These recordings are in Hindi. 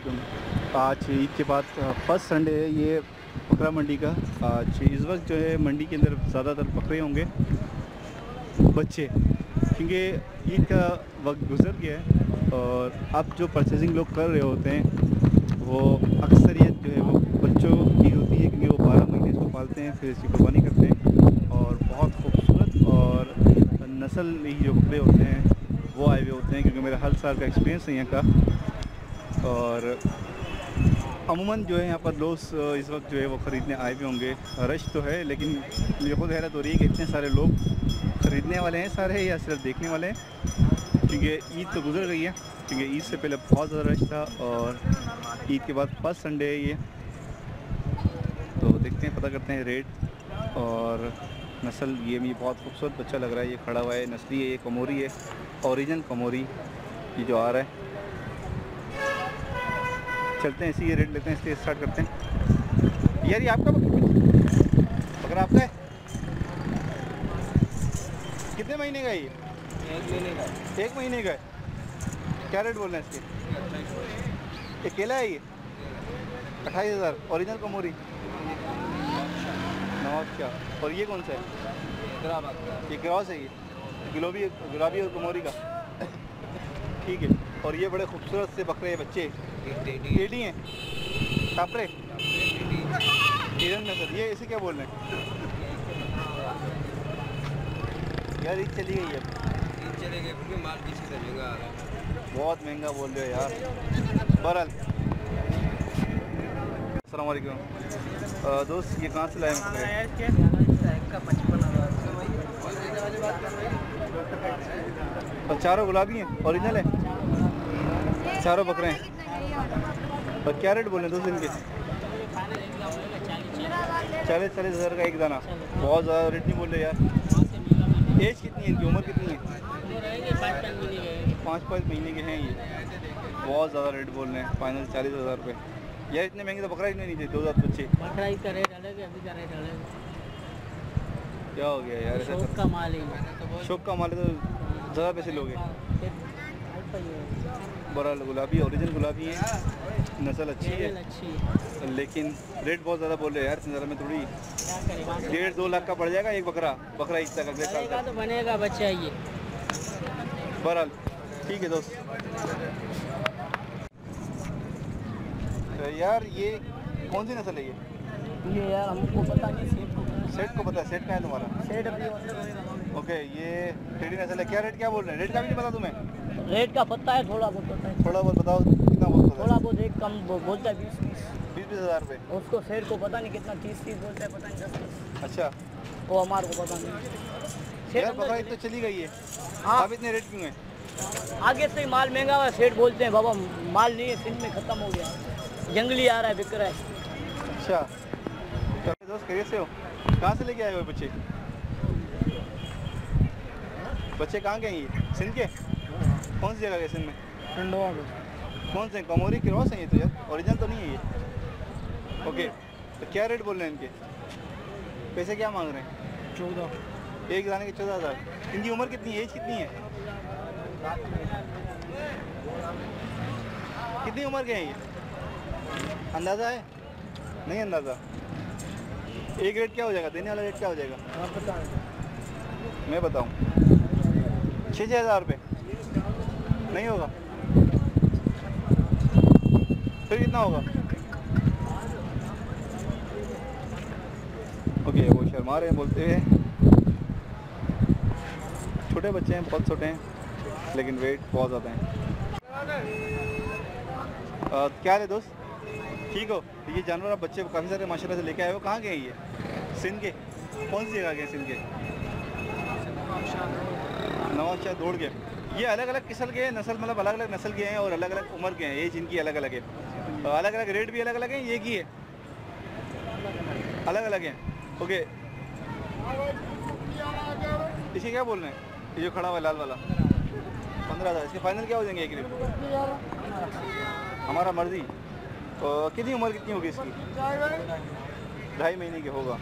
वालेकुम। आज ईद के बाद फर्स्ट संडे है ये बकरा मंडी का। आज इस वक्त जो है मंडी के अंदर ज़्यादातर बकरे होंगे, बच्चे, क्योंकि ईद का वक्त गुजर गया है और अब जो परचेजिंग लोग कर रहे होते हैं वो अक्सरियत जो है वो बच्चों की होती है, क्योंकि वो 12 महीने इसको पालते हैं, फिर इसकी कुर्बानी करते हैं और बहुत खूबसूरत और नस्ल जो बकरे होते हैं वो आए हुए होते हैं, क्योंकि मेरा हर साल का एक्सपीरियंस है यहाँ का। और अमूमन जो है यहाँ पर लोग इस वक्त जो है वो ख़रीदने आए हुए होंगे। रश तो है, लेकिन मुझे खुद हैरत हो रही है कि इतने सारे लोग ख़रीदने वाले हैं सारे या सिर्फ देखने वाले हैं, क्योंकि ईद तो गुजर गई है। क्योंकि ईद से पहले बहुत ज़्यादा रश था और ईद के बाद फर्स्ट संडे है ये। तो देखते हैं, पता करते हैं रेट और नस्ल। ये भी बहुत खूबसूरत बच्चा लग रहा है, ये खड़ा हुआ है, नस्ली है, ये कमोरी है, ओरिजिनल कमोरी ये जो आ रहा है। चलते हैं, इसी ये रेट लेते हैं, इसलिए स्टार्ट करते हैं। यार ये आपका बकरा आपका है? कितने महीने का है ये? 1 महीने का। 1 महीने का है। क्या रेट बोल रहे हैं इसके? अकेला है ये? 28,000। ओरिजिनल कमोरी नवाज क्या? और ये कौन सा है? ये क्रॉस है, ये गुलाबी और कमोरी का। ठीक है। और ये बड़े खूबसूरत से बकरे बच्चे टेडी हैं, टापरे हिरन में सर। ये इसे क्या बोल रहे हैं यार? ईद चली गई है, ईद चले गए क्योंकि माल पीछे से महंगा आ रहा है। बहुत महंगा बोल रहे हो यार। बहरहाल अस्सलाम वालेकुम दोस्त, ये कहाँ से लाए हैं? और चारों गुलाबी हैं, ओरिजिनल है, चारों बकरे हैं। और क्या रेट बोले दोस्त इनके? 40 हज़ार का एक दाना। बहुत ज़्यादा रेट नहीं बोल रहे यार। एज कितनी है इनकी, उम्र कितनी है? 5 महीने के हैं ये। बहुत ज़्यादा रेट बोल रहे हैं, फाइनल 40,000 रुपये। यार इतने महंगे तो बकरा ही नहीं थे। 2,000 बच्चे बकरा का रेट अलग है, अभी का रेट अलग है। क्या हो गया यार? शौक का माल है, शौक का माल है तो ज़्यादा पैसे लोगे। बड़ा गुलाबी, ओरिजिनल गुलाबी है, नस्ल अच्छी है, लेकिन रेट बहुत ज़्यादा बोल रहे हैं यार। इतने ज़्यादा में थोड़ी 1.5-2 लाख का पड़ जाएगा एक बकरा ईद तक अगले साल का तो बनेगा बच्चा ये। बहरहाल ठीक है दोस्त। यार ये कौन सी नस्ल है ये यार हमको पता नहीं, सेठ को पता है? सेठ का है तुम्हारा? सेठ अभी। ओके, ये टेडी नस्ल है। क्या रेट क्या बोल रहे हैं? रेट का भी नहीं पता तुम्हें? रेट का पता है, थोड़ा बहुत पता है। थोड़ा बहुत बताओ, कितना बहुत पता है? थोड़ा बहुत एक कम बोलता है 20 हज़ार रुपये। उसको सेठ को पता नहीं कितना, 30 बोलता है, पता नहीं 10। अच्छा, वो हमारे को पता नहीं। यार बकरा ईद तो चली गई है। हाँ, अब इतने रेट क्यों हैं? आगे से ही माल महंगा हुआ। सेठ बोलते हैं बाबा माल नहीं है, सिंध में ख़त्म हो गया, जंगली आ रहा है, बिक रहा है। अच्छा दोस्त, खैरियत से हो? कहाँ से लेके आए हो बच्चे? बच्चे कहाँ के हैं ये? सिंध के? कौन सी जगह के सिंध में? ठंडवा में। कौन से? कमोरी क्रॉस हैं ये तो यार, ओरिजिनल तो नहीं है ये। ओके, तो क्या रेट बोल रहे हैं इनके? पैसे क्या मांग रहे हैं? 14। एक दाने के 14,000। इनकी उम्र कितनी है, एज कितनी है? कितनी उम्र के हैं ये? अंदाज़ा है? नहीं अंदाज़ा। एक रेट क्या हो जाएगा? देने वाला रेट क्या हो जाएगा? आप बताएं। मैं बताऊं, 6-6 हज़ार रुपये। नहीं होगा? फिर कितना होगा? ओके, वो शर्मा रहे हैं बोलते हुए। छोटे बच्चे हैं, बहुत छोटे हैं, लेकिन वेट बहुत ज़्यादा है। क्या है दोस्त, ठीक हो? ये जानवर आप बच्चे काफ़ी सारे माशाल्लाह से लेके आए हो। कहाँ के हैं ये? सिंध के? कौन सी जगह के हैं सिंध के? नवाबशाह दौड़ के। ये अलग अलग किस्म के हैं, नस्ल मतलब अलग अलग नस्ल के हैं और अलग अलग उम्र के हैं। एज इनकी अलग अलग है, अलग अलग रेट भी अलग अलग हैं। ये की है अलग अलग हैं। ओके, इसे क्या बोल रहे हैं? ये जो खड़ा हुआ लाल वाला 15,000। इसके फाइनल क्या हो जाएंगे एक रेट? हमारा मर्जी। तो कितनी उम्र कितनी होगी इसकी? 2.5 महीने की होगा।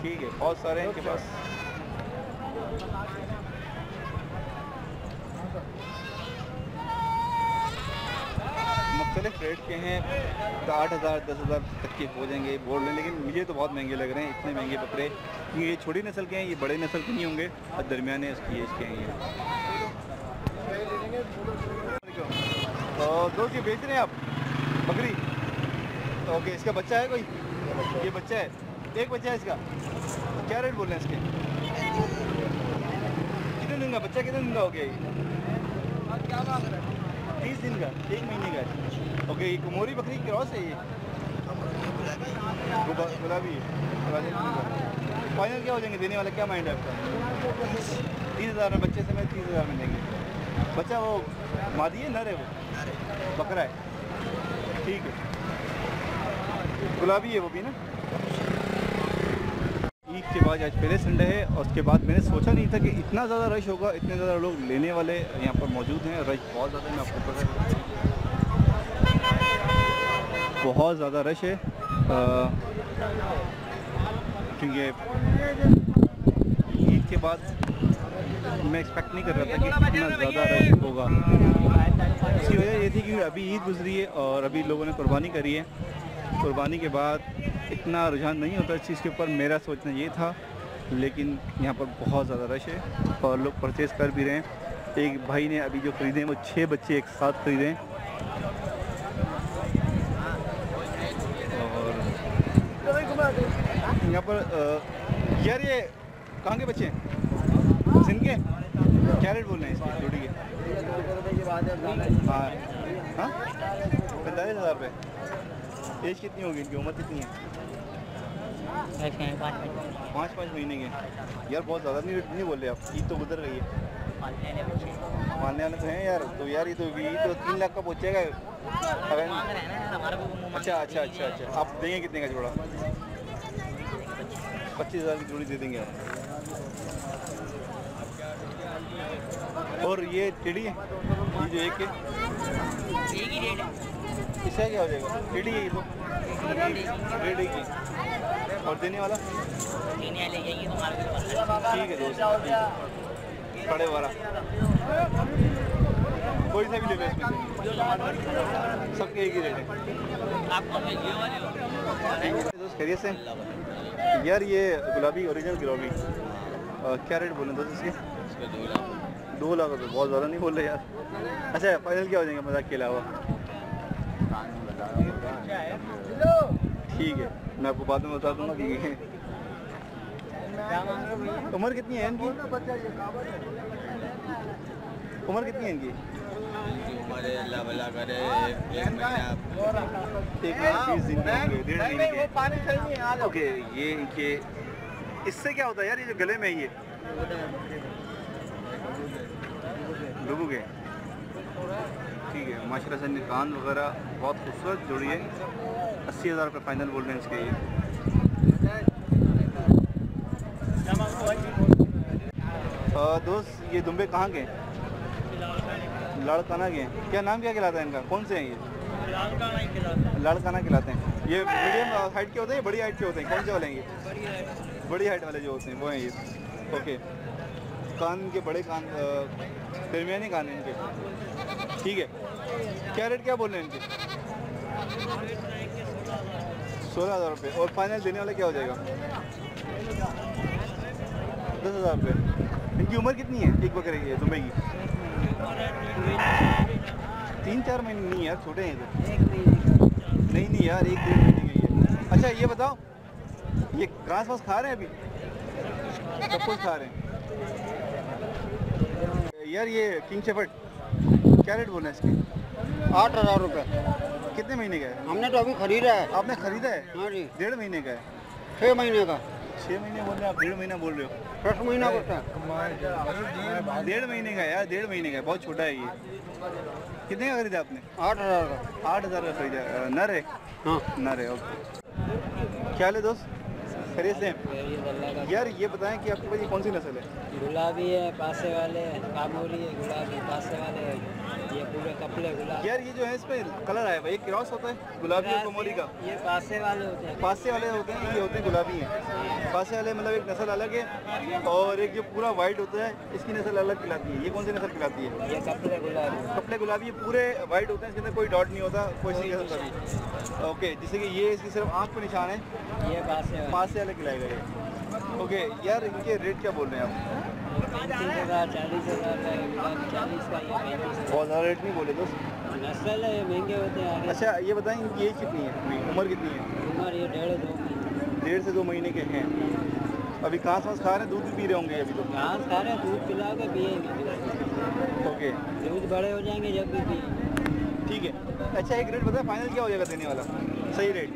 ठीक है, बहुत सारे हैं इनके पास। मुख्तलिफ रेट के हैं, तो 8,000 10,000 तक के हो जाएंगे बोल रहे हैं, लेकिन मुझे तो बहुत महंगे लग रहे हैं, इतने महंगे बकरे। ये छोटी नस्ल के हैं, ये बड़े नस्ल के नहीं होंगे और दरमियाने इसकी एज के हैं ये। तो दोस्त ये बेच रहे हैं आप बकरी? ओके, इसका बच्चा है कोई? ये बच्चा है, एक बच्चा है इसका। क्या रेट बोल रहे हैं इसके? कितने दिन का बच्चा, कितने दिन का हो गया ये? 30 दिन का, 1 महीने का है। ओके, ये कुमोरी बकरी क्रॉस है ये? गुलाबी है। फाइनल क्या हो जाएंगे देने वाला, क्या माइंड है आपका? 30,000 में, बच्चे से मैं 30,000 में देंगे। बच्चा वो मादी है, नर है वो? बकरा है, ठीक है। गुलाबी है वो भी ना? ईद के बाद आज पहले संडे है और उसके बाद मैंने सोचा नहीं था कि इतना ज़्यादा रश होगा, इतने ज़्यादा लोग लेने वाले यहाँ पर मौजूद हैं। रश बहुत ज़्यादा है, मैं आपको पता है, बहुत ज़्यादा रश है, क्योंकि ईद के बाद मैं एक्सपेक्ट नहीं कर रहा था कि इतना ज़्यादा रश होगा। इसकी वजह ये थी कि अभी ईद गुजरी है और अभी लोगों ने कुर्बानी करी है। कुर्बानी के बाद इतना रुझान नहीं होता इस चीज़ के ऊपर, मेरा सोचना ये था, लेकिन यहाँ पर बहुत ज़्यादा रश है और लोग परचेज़ कर भी रहे हैं। एक भाई ने अभी जो ख़रीदे हैं वो 6 बच्चे एक साथ ख़रीदे हैं। और यहाँ पर यार ये कहाँ के बच्चे हैं? सिंध के? क्या रेट बोल रहे हैं इसकी जोड़ी के? हाँ हाँ, 45,000 रुपये। एज कितनी होगी इनकी, उम्र कितनी है? 5 महीने के। यार बहुत ज़्यादा नहीं बोल रहे आप, ईद तो गुजर रही है, मानने वाले तो हैं यार। तो यार ये तो 3 लाख का पहुँचेगा अगर। अच्छा, आप देंगे कितने का जोड़ा? 25,000 की जोड़ी दे देंगे आप। और ये टेढ़ी है, ये जो एक है, इसका क्या हो जाएगा? टेढ़ी है ये तो, रेड की। और देने वाला? ठीक है दोस्त, खड़े वाला कोई सा भी ले लो इसमें से, सबके एक ही रेट है। दोस्त खैरियत से? यार ये गुलाबी, ओरिजिनल गुलाबी, क्या रेट बोले दोस्त इसके? 2 लाख रुपये, बहुत ज़्यादा नहीं बोल रहे यार। अच्छा, फाइनल क्या हो जाएंगे मजाक के अलावा? ठीक है, मैं आपको बाद में बता दूंगा कि उम्र कितनी है इनकी? उम्र कितनी है इनकी? हमारे अल्लाह भला करे, 1 महीना 20 दिन के होंगे, 1.5 महीने के। ओके, ये इनके इससे क्या होता है यार, ये जो गले में है ये लोगों के? ठीक है, माशाल्लाह से निकान वगैरह बहुत खूबसूरत जोड़ी है। 80,000 रुपये फाइनल बोल रहे हैं इसके ये। दोस्त ये दुम्बे कहाँ के? लाड़काना के हैं। क्या नाम क्या खिलाता है इनका, कौन से हैं ये? लाड़काना खिलाते हैं। ये मीडियम हाइट के होते हैं, बड़ी हाइट के होते हैं? कौन से वाले हैं ये? बड़ी हाइट वाले जो होते हैं वो हैं ये। ओके, कान के बड़े कान, दरमियाने कान हैं इनके, ठीक है। क्या रेट क्या बोल रहे हैं इनके? 16,000 रुपये। और फाइनल देने वाला क्या हो जाएगा? 10,000 रुपये। इनकी उम्र कितनी है एक बकरे की, दुम्बे की? 3-4 महीने नहीं यार, छोटे हैं ये। नहीं यार, 1-1.5 महीने के ये। अच्छा ये बताओ, ये घास वास खा रहे हैं अभी? सब कुछ खा रहे हैं यार। ये किंग शेफर्ड क्या रेट बोल रहे हैं इसके? 8,000 रुपये। कितने महीने का है? हमने तो अभी खरीदा है। आपने खरीदा है? हाँ जी। 1.5 महीने का है? 6 महीने का। 6 महीने बोल रहे हैं आप, 1.5 महीना बोल रहे हो? 10 महीना होता है। 1.5 महीने का है यार, 1.5 महीने का है, बहुत छोटा है ये। कितने का खरीदा आपने? 8,000 का। 8,000 का खरीदा। नर है? हाँ नर है। ओके, क्या हाल है दोस्त, खरीद से? यार ये बताएं कि आपके पास ये कौन सी नस्ल है? गुलाबी है, पासे वाले कामोरी है, गुलाबी पासे वाले ये पूरे कपड़े गुलाब। यार ये जो है इस पे कलर आया भाई, क्रॉस होता है गुलाबी और कोमोरी का। ये पासे वाले होते हैं। पासे वाले होते हैं, ये होते हैं गुलाबी हैं। पासे वाले मतलब एक नस्ल अलग है, और एक जो पूरा वाइट होता है इसकी नस्ल अलग खिलाती है। ये कौन सी नस्ल खिलाती है? ये कपड़े गुलाबी। कपड़े गुलाबी, ये पूरे वाइट होते हैं, इसके अंदर कोई डॉट नहीं होता, कोई सी किस्म का भी। ओके, जैसे कि ये इसकी सिर्फ आँख पे निशान है, ये पासे वाले खिलाएगा ये। ओके यार, इनके रेट क्या बोल रहे हैं आप? 35,000, 40,000 का, 40 का, ये 35,000। बहुत ज़्यादा रेट नहीं बोले दोस्त। नस्ल है, ये महंगे होते हैं आगे। अच्छा ये बताएं इनकी एज कितनी है, उम्र कितनी है? उम्र ये 1.5-2 महीने। 1.5 से 2 महीने के हैं। अभी घास वास खा रहे हैं, दूध भी पी रहे होंगे अभी तो? घास खा रहे हैं, दूध पिला के पिएंगे। ओके दूध बड़े हो जाएंगे जब भी पिएंगे। ठीक है। अच्छा एक रेट बताए फाइनल क्या हो जाएगा देने वाला, सही रेट?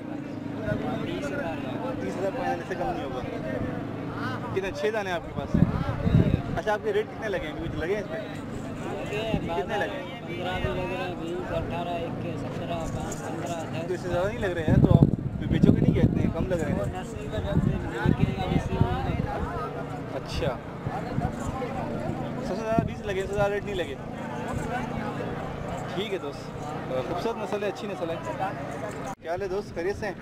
30,000। 30,000 फाइनल, इससे कम नहीं होगा। कितने 6 दाने हैं आपके पास? अच्छा आपके रेट कितने लगे हैं, कुछ लगे हैं इस पर? कितने लगे? 15 भी लग रहे हैं, 20, 18, 21, 17, 5, 15, तो इससे ज़्यादा नहीं लग रहे हैं, तो आप बेचोगे नहीं क्या, इतने कम लग रहे हैं? नस्ल का जब निकलेगा उसी में। अच्छा, सबसे ज़्यादा 20 लगे, सबसे ज़्यादा रेट नहीं लगे। ठीक है दोस्त, खूबसूरत नस्ल है, अच्छी नस्ल है। क्या हाल है दोस्त, खैरियत से हैं?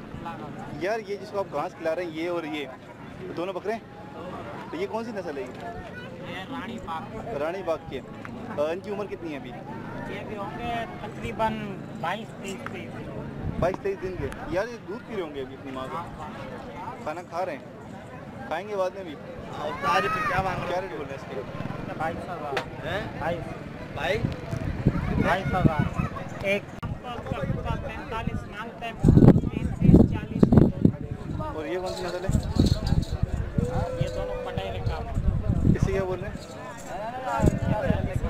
यार ये जिसको आप घास खिला रहे हैं, ये और ये दोनों बकरे हैं, तो ये कौन सी नस्ल है? ये रानी बाग। रानी बाग के। इनकी उम्र कितनी है अभी? ये भी होंगे तकरीबन 22-23 दिन। 22-23 दिन के। यार ये दूध पी रहे होंगे अभी अपनी माँ का, खाना खा रहे हैं, खाएंगे बाद में भी। क्या रेट बोल रहे हैं इसके? 22,000 हैं? 22,000 एक 45 मांगते हैं, 30-40। और ये कौन सी नस्ल है? ये दोनों पटाई काम। इसी क्या बोल रहे हैं?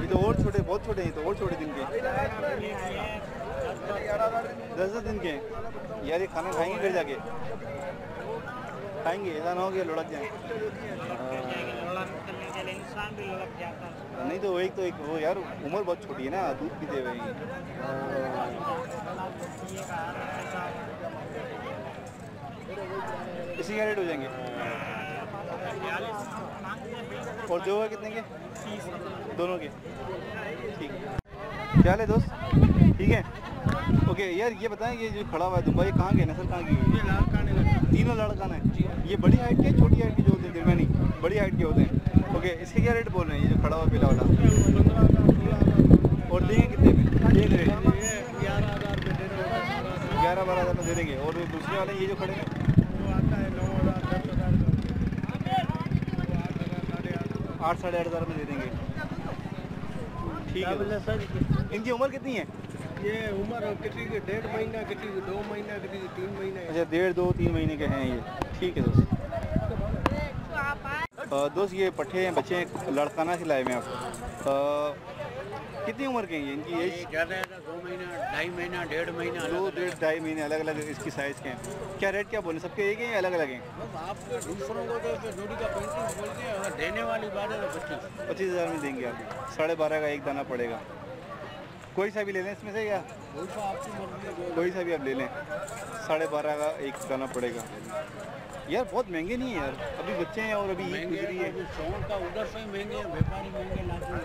ये तो और छोटे, बहुत छोटे हैं, तो और छोटे दिन के, 10-10 दिन के हैं। यार ये खाना खाएंगे फिर जाके? खाएंगे, ऐसा ना हो गया लुढ़क जाए। इंसान भी लुढ़क जाता है। नहीं तो एक वो यार उम्र बहुत छोटी है ना, दूध पीते हुए ही। इसी का रेट हो जाएंगे। और जो है कितने के? 30 दोनों के। ठीक है। क्या हाल है दोस्त, ठीक है? ओके यार ये बताएं, ये जो खड़ा हुआ है दुबई, कहाँ के, नस्ल कहाँ की है? तीनों लड़काना है। ये बड़ी हाइट के, छोटी हाइट के जो होते हैं दरमियानी, बड़ी हाइट के होते हैं। ओके, इसके क्या रेट बोल रहे हैं, ये जो खड़ा हुआ पीला वाला? और देंगे कितने में? एक रेट 11-12 हज़ार में दे देंगे। और दूसरे वाले ये जो खड़े हैं 8-8.5 हज़ार में दे देंगे। ठीक है। इनकी उम्र कितनी है? ये उम्र किसी की 1.5 महीना, किसी की 2 महीना, किसी की 3 महीने। अच्छा 1.5-2-3 महीने के हैं ये। ठीक है दोस्त। दोस्त ये पट्ठे हैं, बच्चे हैं, लड़काना खिलाए में आपको। कितनी उम्र के हैं ये, इनकी एज? ज़्यादा 2 महीना, 2.5 महीना, 1.5 महीना। 2-1.5 महीने अलग अलग इसकी साइज़ के हैं। क्या रेट क्या बोले, सबके एक हैं या अलग अलग हैं? आपके दूसरों को तो जोड़ी का 35 बोलते हैं, अगर देने वाली बात है तो 25 हज़ार में देंगे आप। 12.5 का एक दाना पड़ेगा। कोई सा भी ले लें इसमें से, या आपकी मर्जी। कोई सा भी आप ले लें, 12.5 का एक दाना पड़ेगा। यार बहुत महंगे नहीं है यार, अभी बच्चे हैं और अभी ईद गुजरी है। शौक का उधर से महंगे, व्यापारी महंगे लाते हैं।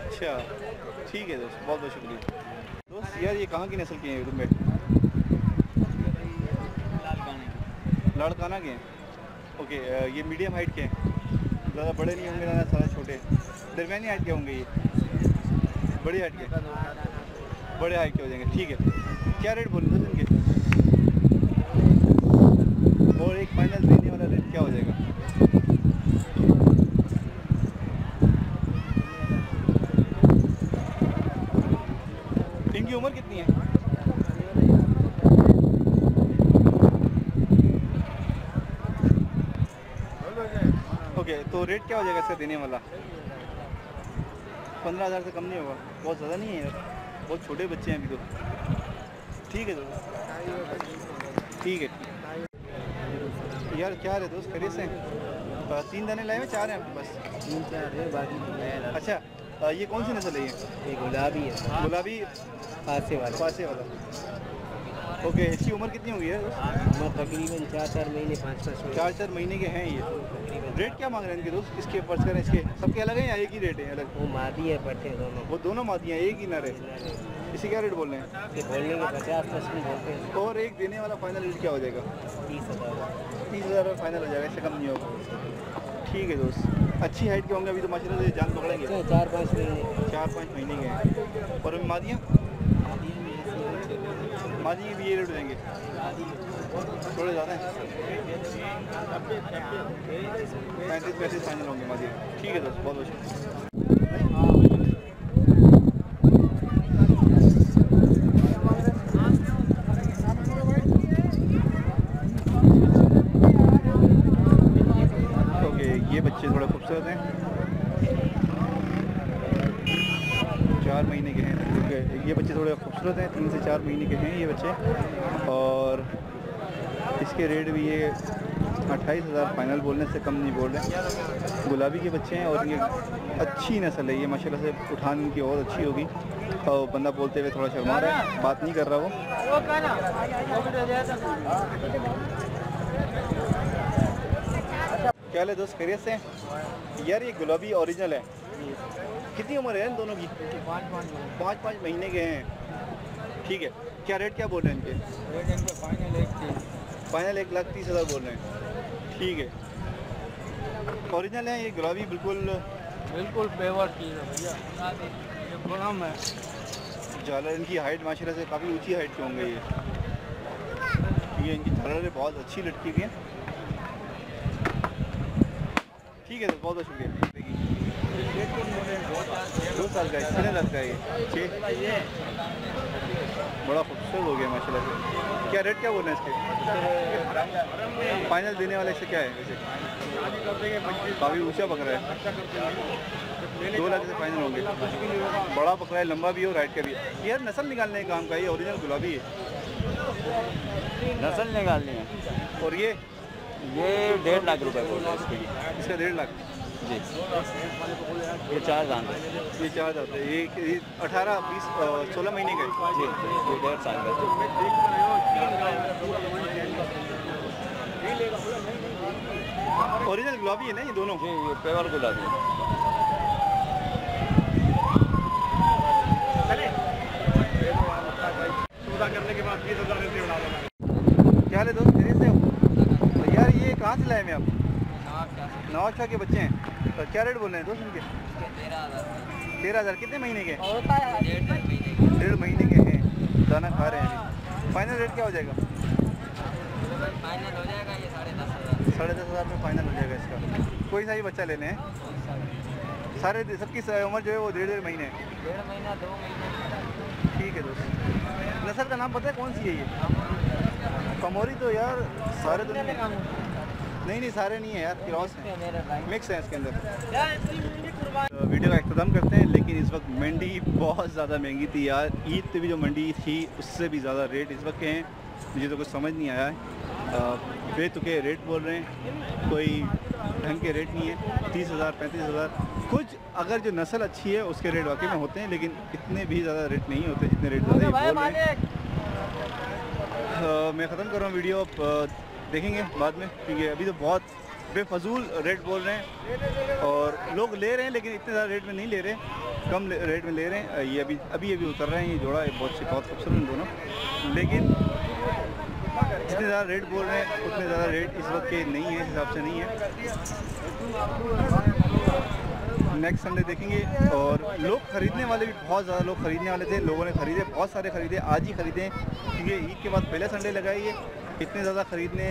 अच्छा ठीक है दोस्त, बहुत बहुत शुक्रिया दोस्त। यार ये कहाँ की नस्ल के हैं तुम? लाड़काना के हैं। ओके, ये मीडियम हाइट के हैं, ज़्यादा बड़े नहीं होंगे ना ज़्यादा छोटे, दरमियानी हाइट के होंगे ये, बड़ी हाइट के, बड़े हाइट के हो जाएंगे। ठीक है। क्या रेट बोले दोस्त इनके? और एक फाइनल देने वाला रेट क्या हो जाएगा? इनकी उम्र कितनी है? ओके, तो रेट क्या हो जाएगा इसका देने वाला? 15 हज़ार से कम नहीं होगा? बहुत ज़्यादा नहीं है यार, बहुत छोटे बच्चे हैं अभी तो। ठीक है दोस्त, ठीक है। यार क्या है दोस्त, खरीद से 3 दाने लाए हैं, 4 हैं आपके पास? 3-4 है, बाकी। अच्छा ये कौन सी नस्ल है? ये गुलाबी है। गुलाबी पासे वाला। पासे वाला। ओके, इसकी उम्र कितनी हुई है? उम्र तकरीबन 4-4 महीने 5-5 महीने। 4-4 महीने के हैं ये। रेट क्या मांग रहे हैं इनके दोस्त? इसके फर्ज करें, इसके सबके अलग हैं या एक ही रेट है अलग? वो मादी है पट्टे दोनों। वो दोनों मादियाँ एक ही नर है। इसी क्या रेट बोल रहे हैं? ये बोलने के 50% बोलते हैं। और एक देने वाला फाइनल रेट क्या हो जाएगा? 30,000। 30,000 में फाइनल हो जाएगा, इससे कम नहीं होगा। ठीक है दोस्त, अच्छी हाइट के होंगे अभी तो माशाल्लाह से जान पकड़ेंगे। 4-5 महीने। 4-5 महीने के हैं। और अभी मादियाँ मादी भी ये रेट देंगे, थोड़े ज़्यादा हैं। 35-35 फाइनल होंगे मादी। ठीक है दोस्त, बहुत बहुत शुक्रिया। ओके, ये बच्चे थोड़े खूबसूरत हैं, 4 महीने के हैं। ये बच्चे थोड़े खूबसूरत हैं, 3 से 4 महीने के हैं ये बच्चे। और इसके रेट भी ये 28,000 फाइनल बोलने से कम नहीं बोल रहे। गुलाबी के बच्चे हैं और ये अच्छी नस्ल है, ये माशाल्लाह से उठान इनकी और अच्छी होगी। और बंदा बोलते हुए थोड़ा शर्मा रहा है, बात नहीं कर रहा वो। क्या हाल है दोस्त, खैरियत से? यार ये गुलाबी ओरिजिनल है, कितनी उम्र है इन दोनों की? 5-5 महीने के हैं। ठीक है, क्या रेट क्या बोल रहे हैं इनके? फाइनल 1,30,000 बोल रहे हैं। ठीक है, ओरिजिनल है ये गुलाबी, बिल्कुल पेवर चीज़ है भैया, ये गुलाम है। झालर इनकी हाइट माशाल्लाह से काफ़ी ऊंची हाइट के होंगे ये इनकी झालरें बहुत अच्छी लटकी हुई हैं। ठीक है, तो बहुत बहुत शुक्रिया। 2 साल का है, 6 साल का है ये, बड़ा खूबसूरत हो गया माशाल्लाह से। क्या रेट क्या बोल रहे हैं इसके? फाइनल देने वाले इससे क्या है वैसे? काफ़ी ऊंचा पकड़ा है, 2 लाख से फाइनल होंगे। बड़ा पकड़ा है, लंबा भी और हाइट का भी है। यार नस्ल निकालने का काम का, ये ओरिजिनल गुलाबी है, नस्ल निकालनी है। और ये 1.5 लाख रुपए बोल रहे हैं इसके लिए। इसका 1.5 लाख जी, ये 4 दांत है। ये 4 जाते हैं। ये 18, 20, 16 महीने का है। जी, ये 1.5 साल का। ओरिजिनल गुलाबी है ना ये दोनों? जी, ये पेवर गुलाबी है। करने के बाद 20,000 रेट बढ़ा देना। क्या हाल है दोस्त, खैरियत से हो? तो यार ये कहाँ से लाए मैं आप? नवाबशाह के बच्चे हैं। तो क्या रेट बोल रहे हैं दोस्त इनके? 13,000। कितने महीने के? 1.5 महीने के हैं, दाना खा रहे हैं अभी। फाइनल रेट क्या हो जाएगा? फाइनल हो जाएगा ये 10,500। 10,500 में फाइनल हो जाएगा इसका। कोई सा ही बच्चा लेने हैं, सारे सबकी उम्र जो है वो 1.5 महीने है। 1.5 महीना 2 महीने। ठीक है दोस्त, नस्ल का नाम पता है कौन सी है ये? कमोरी तो यार सारे तो नहीं सारे नहीं है यार, क्रॉस है, मिक्स है इसके अंदर। वीडियो का इख्तिताम करते हैं, लेकिन इस वक्त मंडी बहुत ज़्यादा महंगी थी यार। ईद पे भी जो मंडी थी उससे भी ज़्यादा रेट इस वक्त के हैं, मुझे तो कुछ समझ नहीं आया है। बेतुके रेट बोल रहे हैं, कोई ढंग के रेट नहीं है। 30,000 35,000। कुछ अगर जो नस्ल अच्छी है उसके रेट वाकई में होते हैं, लेकिन इतने भी ज़्यादा रेट नहीं होते जितने रेट ज़्यादा बोल रहे हैं। मैं ख़त्म कर रहा हूँ वीडियो, देखेंगे बाद में, क्योंकि अभी तो बहुत बेफजूल रेट बोल रहे हैं और लोग ले रहे हैं, लेकिन इतने ज़्यादा रेट में नहीं ले रहे, कम रेट में ले रहे हैं। ये अभी उतर रहे हैं, ये जोड़ा है बहुत खूबसूरत दोनों, लेकिन जितने ज़्यादा रेट बोल रहे हैं उतने ज़्यादा रेट इस वक्त के नहीं है, इस हिसाब से नहीं है। नेक्स्ट संडे देखेंगे। और लोग ख़रीदने वाले भी बहुत ज़्यादा लोग ख़रीदने वाले थे, लोगों ने ख़रीदे, बहुत सारे ख़रीदे, आज ही ख़रीदे, क्योंकि ईद के बाद पहला संडे लगाई है। इतने ज़्यादा ख़रीदने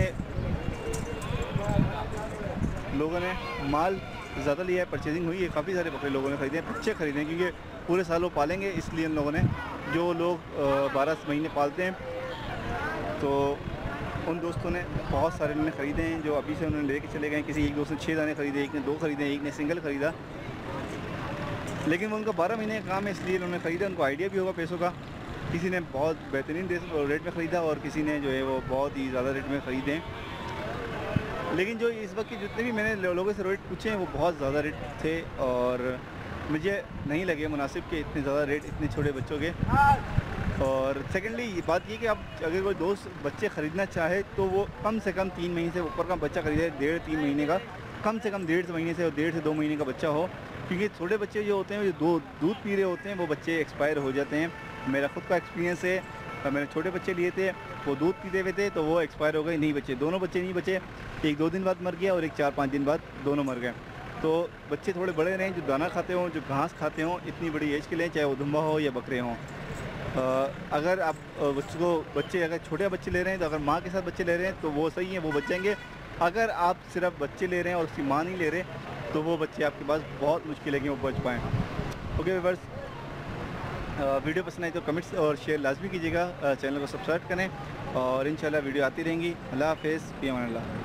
लोगों ने, माल ज़्यादा लिया है, परचेजिंग हुई है, काफ़ी सारे बकरे लोगों ने ख़रीदे हैं, बच्चे ख़रीदे हैं, क्योंकि पूरे साल वो पालेंगे, इसलिए उन लोगों ने, जो लोग 12 महीने पालते हैं, तो उन दोस्तों ने बहुत सारे उन्होंने ख़रीदे हैं, जो अभी से उन्होंने लेके चले गए। किसी एक दोस्त ने 6 दाने ख़रीदे, एक ने 2 ख़रीदे, एक ने सिंगल ख़रीदा, लेकिन वो उनका 12 महीने का काम है, इसलिए उन्होंने ख़रीदा। उनको आइडिया भी होगा पैसों का। किसी ने बहुत बेहतरीन रेट में ख़रीदा और किसी ने जो है वो बहुत ही ज़्यादा रेट में ख़रीदे। लेकिन जो इस वक्त की जितने भी मैंने लोगों से रेट पूछे हैं वो बहुत ज़्यादा रेट थे और मुझे नहीं लगे मुनासिब के इतने ज़्यादा रेट इतने छोटे बच्चों के। और सेकेंडली बात ये कि आप अगर कोई दोस्त बच्चे ख़रीदना चाहे तो वो कम से कम 3 महीने से ऊपर का बच्चा ख़रीदे, 1.5-3 महीने का, कम से कम 1.5 महीने से और 1.5 से 2 महीने का बच्चा हो, क्योंकि छोटे बच्चे जो होते हैं जो दूध पी रहे होते हैं वो बच्चे एक्सपायर हो जाते हैं। मेरा खुद का एक्सपीरियंस है, मैंने छोटे बच्चे लिए थे, वो दूध पीते हुए थे तो वो एक्सपायर हो गए, नहीं बचे, दोनों बच्चे नहीं बचे, एक 2 दिन बाद मर गया और एक 4-5 दिन बाद दोनों मर गए। तो बच्चे थोड़े बड़े रहें, जो दाना खाते हों, जो घास खाते हों, इतनी बड़ी एज के लें, चाहे वो दुम्बा हो या बकरे हों। अगर आप बच्चे अगर छोटे बच्चे ले रहे हैं तो अगर माँ के साथ बच्चे ले रहे हैं तो वो सही हैं, वो बच जाएंगे। अगर आप सिर्फ बच्चे ले रहे हैं और उसकी माँ नहीं ले रहे तो वो बच्चे आपके पास बहुत मुश्किल है कि वो बच पाएँ। ओके व्यूअर्स, वीडियो पसंद आई तो कमेंट्स और शेयर लाजमी कीजिएगा, चैनल को सब्सक्राइब करें और इंशाल्लाह वीडियो आती रहेंगी। अल्लाह हाफ़िज़, फ़ी अमान अल्लाह।